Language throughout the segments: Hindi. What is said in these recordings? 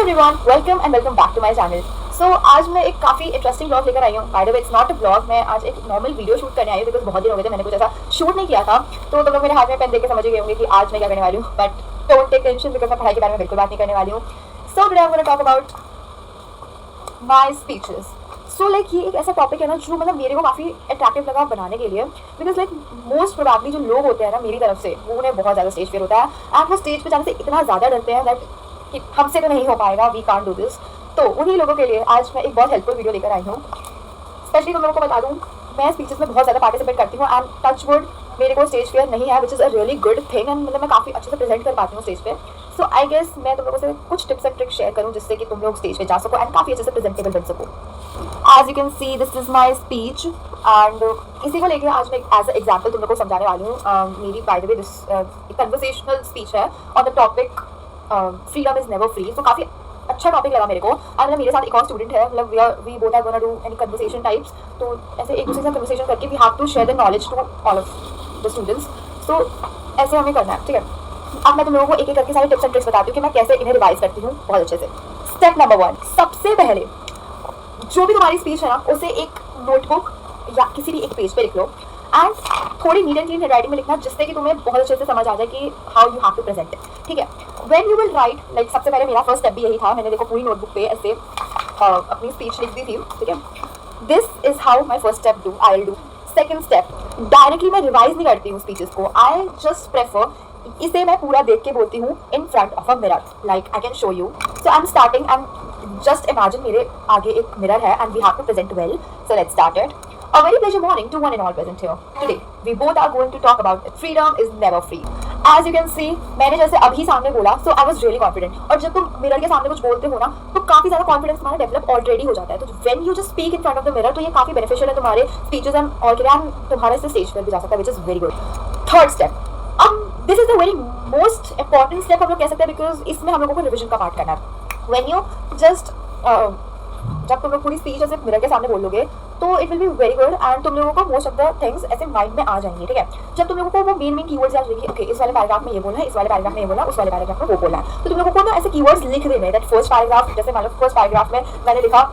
Everyone, welcome and welcome back to my channel. So आज मैं एक काफ़ी इंटरेस्टिंग ब्लॉग लेकर आई हूँ। By the way it's not a blog, मैं आज एक नॉर्मल वीडियो शूट करने आई हूँ बिकॉज बहुत दिन हो गए थे मैंने कुछ ऐसा शूट नहीं किया था। तो तुम लोग मेरे हाथ में पेन देख के समझ ही गए होंगे कि आज मैं क्या करने वाली हूँ, but don't take tension because मैं पढ़ाई के बारे में बिल्कुल बात नहीं करने वाली हूँ। So today I am gonna talk about my speeches. So like ये एक ऐसा टॉपिक है ना जो मतलब मेरे को काफ़ी अट्रैक्टिव लगा बनाने के लिए, बिकॉज लाइक मोस्ट प्रोबेबली जो लोग होते हैं ना मेरी तरफ से, वो उन्हें बहुत ज़्यादा स्टेज फेयर होता है एंड वो स्टेज पे जाने से इतना ज़्यादा डरते हैं दैट कि हमसे तो नहीं हो पाएगा, वी कांट डू दिस। तो उन्हीं लोगों के लिए आज मैं एक बहुत हेल्पफुल वीडियो लेकर आई हूँ। स्पेशली तुम लोगों को बता दूँ, मैं स्पीचेस में बहुत ज़्यादा पार्टिसिपेट करती हूँ एंड टच वुड मेरे को स्टेज फेयर नहीं है, which is a really good thing and मतलब मैं काफ़ी अच्छे से प्रेजेंट कर पाती हूँ स्टेज पे। सो आई गेस मैं तुम लोगों से कुछ टिप्स एंड ट्रिक्स शेयर करूँ जिससे कि तुम लोग स्टेज पे जा सको एंड काफ़ी अच्छे से प्रेजेंटेबल बन सको। As you can see this is my speech and इसी को लेकर आज मैं एज ए एग्जाम्पल तुम लोग को समझाने वाली हूँ। मेरी by the way this conversational speech है on the topic freedom is never free. So काफ़ी अच्छा टॉपिक लगा मेरे को। और मतलब मेरे साथ एक और स्टूडेंट है, मतलब we both are gonna do any conversation types. तो ऐसे एक दूसरे से कन्वर्सेशन करके we have to share the knowledge to all of the students. So ऐसे हमें करना है, ठीक है। अब मैं तुम लोगों को एक एक करके सारे टिप्स एंड ट्रिक्स बताती हूँ कि मैं कैसे इन्हें रिवाइज करती हूँ बहुत अच्छे से। स्टेप नंबर 1, सबसे पहले जो भी तुम्हारी स्पीच है ना उसे एक नोटबुक या किसी भी एक पेज पे लिख लो एंड थोड़ी नीट एंड क्लीन हैंडराइटिंग में लिखना जिससे कि तुम्हें बहुत अच्छे से समझ आ जाए कि how you have to present, ठीक है। When you will write, like सबसे पहले मेरा फर्स्ट स्टेप भी यही था, मैंने देखो पूरी नोटबुक पे ऐसे अपनी स्पीच लिख दी थी, ठीक है। This is how my first step do I will do. Second step, directly मैं रिवाइज नहीं करती हूँ स्पीचेस को, आई जस्ट प्रेफर इसे मैं पूरा देख के बोलती हूँ in front of a mirror, like I can show you. So I am starting and just imagine मेरे आगे एक मिरर है and we have to present well. So let's start it. A very pleasure morning to one and all present here. Today we both are going to talk about freedom is never free. As you can see, मैंने जैसे अभी सामने बोला, so I was really confident. और जब तुम मिरर के सामने कुछ बोलते हो ना तो काफी ज्यादा कॉन्फिडेंस तुम्हारा डेवलप ऑलरेडी हो जाता है। तो when you just speak in front of the mirror तो ये काफी बेनिफिशियल है तुम्हारे स्पीचेस एंड और के लिए तुम्हारे से स्टेज पर भी जा सकता है, which is very good. Third step, अब this is the very most important step हम लोग कह सकते हैं बिकॉज इसमें हम लोगों को रिविजन का पार्ट करना है। When you just जब तुम लोग पूरी स्पीच ऐसे मिरर के सामने बोलोगे तो it will be very good and तुम लोगों को मोस्ट ऑफ द थिंग्स ऐसे माइंड में आ जाएंगे, ठीक है। जब तुम लोगों को वो मेन कीवर्ड्स याद रहेगी, ओके इस वाले पैराग्राफ में ये बोलना है, इस वाले पैराग्राफ में ये बोलना, उस वाले पैराग्राफ में वो बोलना है, तो तुम लोगों को ना ऐसे कीवर्ड्स लिख देने हैं। दैट फर्स्ट पैराग्राफ, जैसे मान लो फर्स्ट पैराग्राफ में मैंने लिखा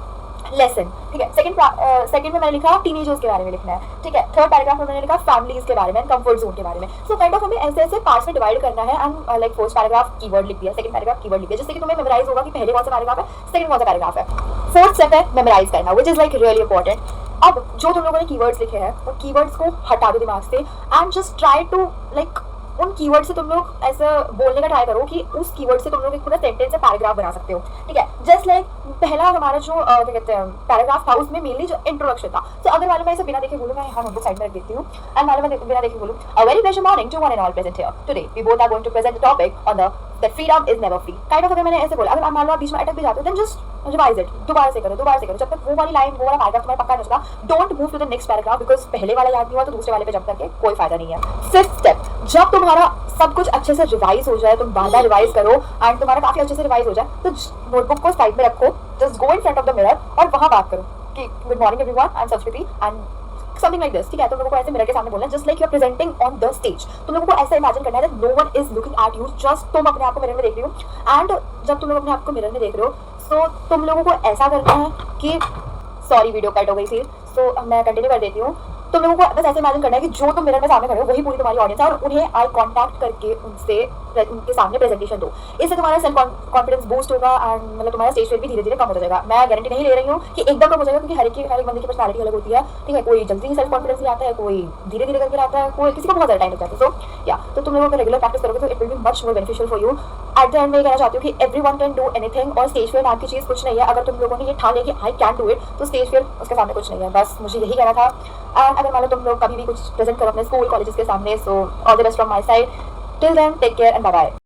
लेसन, ठीक है। सेकंड में मैंने लिखा टीनेजर्स के बारे में लिखना है, ठीक है। थर्ड पैराग्राफ में मैंने लिखा फैमिलीज के बारे में, कंफर्ट जोन के बारे में। सो काइंड ऑफ हमें ऐसे ऐसे पार्ट्स में डिवाइड करना है and like first paragraph keyword लिख दिया, सेकंड पैराग्राफ कीवर्ड लिख दिया, जिससे कि तुम्हें मेमोराइज होगा कि पहले कौन सा पैराग्राफ है, सेकंड कौन सा पैराग्राफ है। फोर्थ स्टेप है मेमोराइज करना, which is like really important. अब जो तुम लोगों ने कीवर्ड्स लिखे हैं वो कीवर्ड्स को हटा दो दिमाग से and just try to like उन कीवर्ड से तुम लोग ऐसा बोलने का ट्राई करो कि उस कीवर्ड से तुम लोग एक पूरा सेंटेंस या पैराग्राफ बना सकते हो, ठीक है। जस्ट लाइक पहला हमारा जो क्या कहते हैं पैराग्राफ था उसमें मेनली जो इंट्रोडक्शन था। सो अगर मालूम मैं इसे बिना देखे बोलूँ, मैं यहाँ नोटबुक साइड में रख देती हूँ एंड मालूम मैं बिना देखे बोलूँ, a very pleasure morning to one and all present here. Today we both are going to present the topic on the that freedom is never free. Kind of अगर मैंने ऐसे बोला, अगर मान लो आप बीच में अटक भी जाते हो देन जस्ट रिवाइज इट, दोबारा से करो जब तक वो वाली लाइन, वो वाला पैराग्राफ तुम्हारा पक्का नहीं होता। Don't move to the next paragraph because पहले वाला याद नहीं हुआ तो दूसरे वाले पे जंप करके कोई फायदा नहीं है। फिफ्थ स्टेप, जब तुम्हारा सब कुछ अच्छे से रिवाइज हो जाए, तुम बार बार रिवाइज करो एंड तुम्हारा काफी अच्छे से रिवाइज हो जाए तो नोटबुक को साइड में रखो, just go in front of the mirror और वहां बात करो कि good morning everyone, I am संस्कृति एंड समथिंग लाइक दिस, ठीक है। तुम लोगों को ऐसे मिरर के सामने बोलना है just like you are presenting on the stage. तुम लोगों को ऐसा इमेजिन करना है that no one is looking at you, just तुम अपने आप को मिरर में देख रही हो एंड जब तुम लोग अपने आप को मिरर में देख रहे हो सो तुम लोगों को ऐसा करना है कि सॉरी वीडियो कट हो गई थी, सो मैं कंटिन्यू कर देती हूँ। तुम लोगों को बस ऐसे इमेजिन करना है कि जो तुम मिरर में सामने खड़े हो वही पूरी तुम्हारी ऑडियंस है और उन्हें आई कांटेक्ट करके उनके सामने प्रेजेंटेशन दो। इससे तुम्हारा सेल्फ कॉन्फिडेंस बूस्ट होगा एंड मतलब तुम्हारा स्टेज फेयर भी धीरे धीरे कम होता जाएगा। मैं गारंटी नहीं ले रही हूँ कि एकदम कम हो जाएगा क्योंकि हर एक बंदे की पर्सनालिटी अलग होती है, ठीक है। कोई जल्दी सेल्फ कॉन्फिडेंस नहीं आता है, कोई धीरे धीरे करके आता है, कोई किसी को बहुत ज़्यादा टाइम लग जाता है। सो या तो तुम लोगों को रेगुलर प्रैक्टिस करोगे तो it will be much more beneficial for you. At the end मैं कहना चाहती हूँ कि एवरीवन कैन डू एनीथिंग और स्टेज फेयर नाम की चीज़ कुछ नहीं है। अगर तुम लोगों ने ये ठान लिया कि आई कैन डू इट तो स्टेज फेयर उसके सामने कुछ नहीं है। बस मुझे यही कहना था। एंड अगर मान लो तुम लोग कभी भी कुछ प्रेजेंट करो अपने स्कूल कॉलेजेस के सामने, so all the best from my side. Till then take care and bye bye.